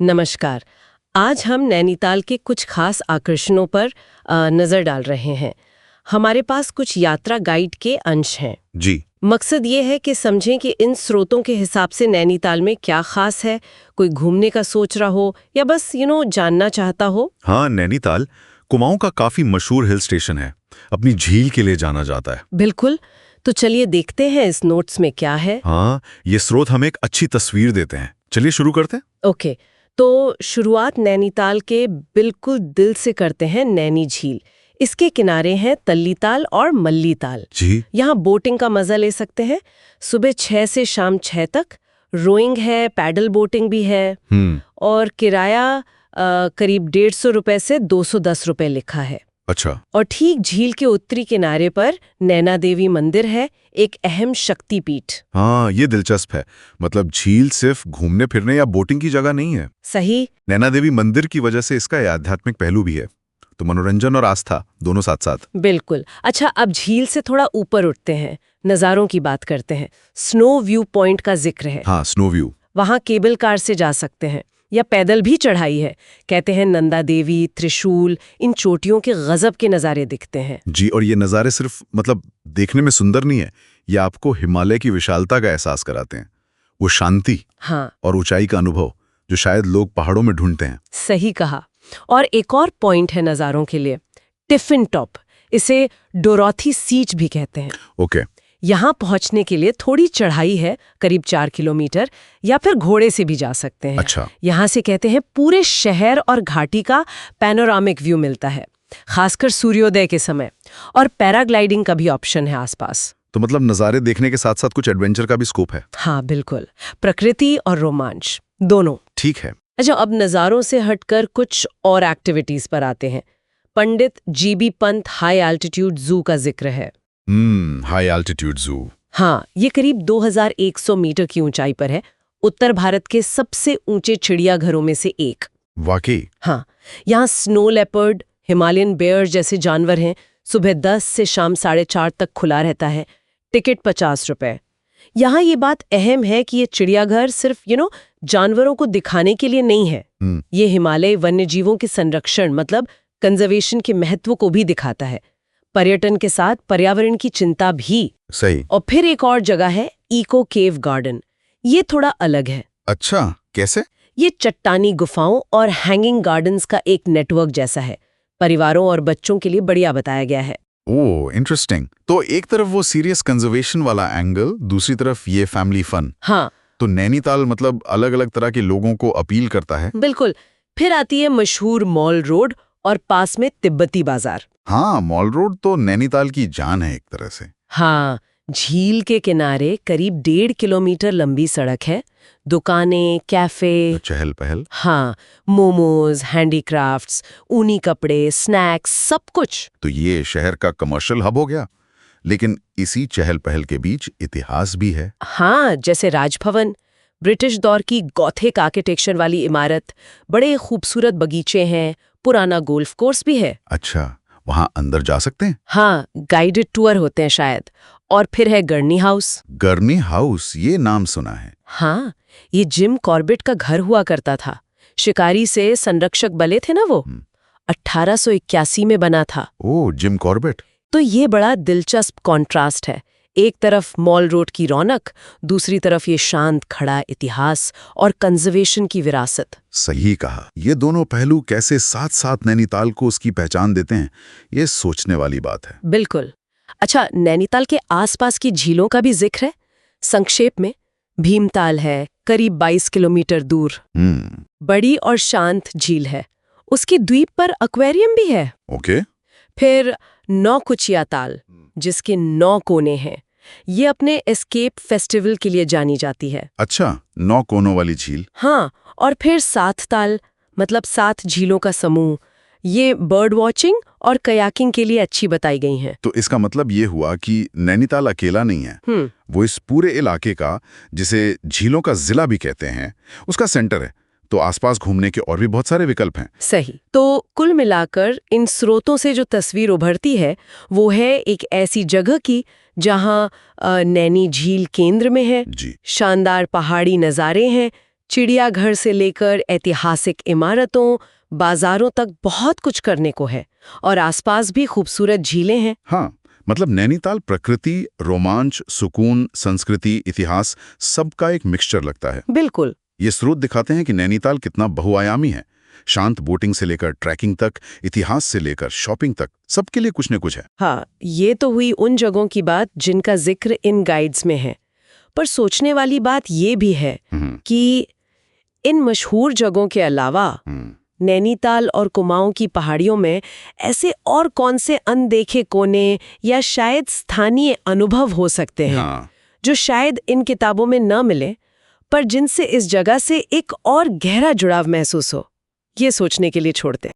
नमस्कार। आज हम नैनीताल के कुछ खास आकर्षणों पर नज़र डाल रहे हैं। हमारे पास कुछ यात्रा गाइड के अंश हैं। जी। मकसद ये है कि समझें कि इन स्रोतों के हिसाब से नैनीताल में क्या खास है, कोई घूमने का सोच रहा हो या बस जानना चाहता हो। हाँ, नैनीताल कुमाऊं का काफी मशहूर हिल स्टेशन है। अपनी झील के लिए जाना जाता है। बिल्कुल। तो चलिए देखते हैं इस नोट्स में क्या है। हाँ, ये स्रोत हमें एक अच्छी तस्वीर देते हैं। चलिए शुरू करते हैं। ओके, तो शुरुआत नैनीताल के बिल्कुल दिल से करते हैं। नैनी झील, इसके किनारे हैं तल्लीताल और मल्लीताल। जी। यहाँ बोटिंग का मजा ले सकते हैं। सुबह 6 से शाम 6 तक रोइंग है, पैडल बोटिंग भी है। और किराया करीब 150 रुपए से 210 रुपए लिखा है। अच्छा। और ठीक झील के उत्तरी किनारे पर नैना देवी मंदिर है, एक अहम शक्तिपीठ। हाँ, ये दिलचस्प है। मतलब झील सिर्फ घूमने फिरने या बोटिंग की जगह नहीं है। सही। नैना देवी मंदिर की वजह से इसका आध्यात्मिक पहलू भी है, तो मनोरंजन और आस्था दोनों साथ साथ। बिल्कुल। अच्छा, अब झील से थोड़ा ऊपर उठते हैं, नज़ारों की बात करते हैं। स्नो व्यू पॉइंट का जिक्र है। हाँ, स्नो व्यू। वहाँ केबल कार से जा सकते हैं या पैदल भी चढ़ाई है। कहते हैं नंदा देवी, त्रिशूल, इन चोटियों के गजब के नज़ारे दिखते हैं। जी, और ये नज़ारे सिर्फ देखने में सुंदर नहीं है, ये आपको हिमालय की विशालता का एहसास कराते हैं। वो शांति हाँ, और ऊंचाई का अनुभव जो शायद लोग पहाड़ों में ढूंढते हैं। सही कहा। और एक और पॉइंट है नज़ारों के लिए, टिफिन टॉप। इसे डोरॉथी सीच भी कहते हैं। ओके। यहाँ पहुँचने के लिए थोड़ी चढ़ाई है, करीब 4 किलोमीटर, या फिर घोड़े से भी जा सकते हैं। अच्छा। यहाँ से कहते हैं पूरे शहर और घाटी का पैनोरामिक व्यू मिलता है, खासकर सूर्योदय के समय। और पैराग्लाइडिंग का भी ऑप्शन है आसपास। तो नज़ारे देखने के साथ साथ कुछ एडवेंचर का भी स्कोप है। हाँ बिल्कुल, प्रकृति और रोमांच दोनों। ठीक है। अच्छा, अब नज़ारों से हटकर कुछ और एक्टिविटीज पर आते हैं। पंडित जीबी पंत हाई एल्टीट्यूड जू का जिक्र है। हाई एल्टीट्यूड जू। हाँ, ये करीब 2100 मीटर की ऊंचाई पर है, उत्तर भारत के सबसे ऊंचे चिड़ियाघरों में से एक। वाकई। हाँ, यहाँ स्नो लेपर्ड, हिमालयन बेयर जैसे जानवर हैं। सुबह 10 से शाम 4:30 तक खुला रहता है। टिकट 50 रुपए। यहाँ ये बात अहम है कि ये चिड़ियाघर सिर्फ जानवरों को दिखाने के लिए नहीं है। ये हिमालय वन्यजीवों के संरक्षण कंजर्वेशन के महत्व को भी दिखाता है। पर्यटन के साथ पर्यावरण की चिंता भी। सही। और फिर एक और जगह है इको केव गार्डन। ये थोड़ा अलग है। अच्छा, कैसे? ये चट्टानी गुफाओं और हैंगिंग गार्डन्स का एक नेटवर्क जैसा है। परिवारों और बच्चों के लिए बढ़िया बताया गया है। ओह, इंटरेस्टिंग। तो एक तरफ वो सीरियस कंजर्वेशन वाला एंगल, दूसरी तरफ ये फैमिली फन। हाँ, तो नैनीताल अलग अलग तरह के लोगों को अपील करता है। बिल्कुल। फिर आती है मशहूर मॉल रोड और पास में तिब्बती बाजार। हाँ, मॉल रोड तो नैनीताल की जान है एक तरह से। हाँ, झील के किनारे करीब 1.5 किलोमीटर लंबी सड़क है। दुकानें, कैफे, चहल पहल। हाँ, मोमोज, हैंडीक्राफ्ट्स, ऊनी कपड़े, स्नैक्स, सब कुछ। तो ये शहर का कमर्शियल हब हो गया, लेकिन इसी चहल पहल के बीच इतिहास भी है। हाँ, जैसे राजभवन, ब्रिटिश दौर की गॉथिक आर्किटेक्चर वाली इमारत, बड़े खूबसूरत बगीचे हैं, पुराना गोल्फ कोर्स भी है। अच्छा, वहां अंदर जा सकते हैं? हाँ, गाइडेड टूर होते हैं शायद। और फिर है गर्नी हाउस। गर्नी हाउस, ये नाम सुना है। हाँ, ये जिम कॉर्बेट का घर हुआ करता था। शिकारी से संरक्षक बले थे ना वो। 1881 में बना था। ओह, जिम कॉर्बेट। तो ये बड़ा दिलचस्प कॉन्ट्रास्ट है। एक तरफ मॉल रोड की रौनक, दूसरी तरफ ये शांत खड़ा इतिहास और कंजर्वेशन की विरासत। सही कहा। ये दोनों पहलू कैसे साथ साथ नैनीताल को उसकी पहचान देते हैं, ये सोचने वाली बात है। बिल्कुल। अच्छा, नैनीताल के आसपास की झीलों का भी जिक्र है। संक्षेप में, भीमताल है, करीब 22 किलोमीटर दूर। बड़ी और शांत झील है। उसकी द्वीप पर एक्वेरियम भी है। ओके। फिर नौकुचिया ताल, जिसके 9 कोने हैं। ये अपने एस्केप फेस्टिवल के लिए जानी जाती है। अच्छा, 9 कोनों वाली झील। हाँ, और फिर 7 ताल, 7 झीलों का समूह। ये बर्ड वॉचिंग और कयाकिंग के लिए अच्छी बताई गई हैं। तो इसका मतलब ये हुआ कि नैनीताल अकेला नहीं है। वो इस पूरे इलाके का, जिसे झीलों का जिला भी कहते हैं, उसका सेंटर है। तो आसपास घूमने के और भी बहुत सारे विकल्प हैं। सही। तो कुल मिलाकर इन स्रोतों से जो तस्वीर उभरती है वो है एक ऐसी जगह की जहां नैनी झील केंद्र में है। जी। शानदार पहाड़ी नज़ारे हैं, चिड़ियाघर से लेकर ऐतिहासिक इमारतों, बाजारों तक बहुत कुछ करने को है और आसपास भी खूबसूरत झीलें हैं। हाँ, मतलब नैनीताल प्रकृति, रोमांच, सुकून, संस्कृति, इतिहास सबका एक मिक्सचर लगता है। बिल्कुल। ये स्रोत दिखाते हैं कि नैनीताल कितना बहुआयामी है। शांत बोटिंग से लेकर ट्रैकिंग तक, इतिहास से लेकर शॉपिंग तक, सबके लिए कुछ न कुछ है। हाँ, ये तो हुई उन जगहों की बात जिनका जिक्र इन गाइड्स में है। पर सोचने वाली बात ये भी है कि इन मशहूर जगहों के अलावा नैनीताल और कुमाऊं की पहाड़ियों में ऐसे और कौन से अनदेखे कोने या शायद स्थानीय अनुभव हो सकते हैं जो शायद इन किताबों में न मिले, पर जिनसे इस जगह से एक और गहरा जुड़ाव महसूस हो। ये सोचने के लिए छोड़ते हैं।